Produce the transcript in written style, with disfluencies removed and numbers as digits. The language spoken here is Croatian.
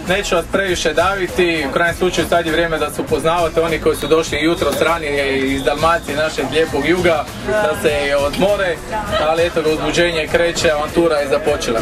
neću vas previše daviti, u krajnjem slučaju sad je vrijeme da se upoznavate, oni koji su došli jutro ranije iz Dalmacije, našeg lijepog juga, da se odmore, ali eto ga uzbuđenje kreće, avantura je započela.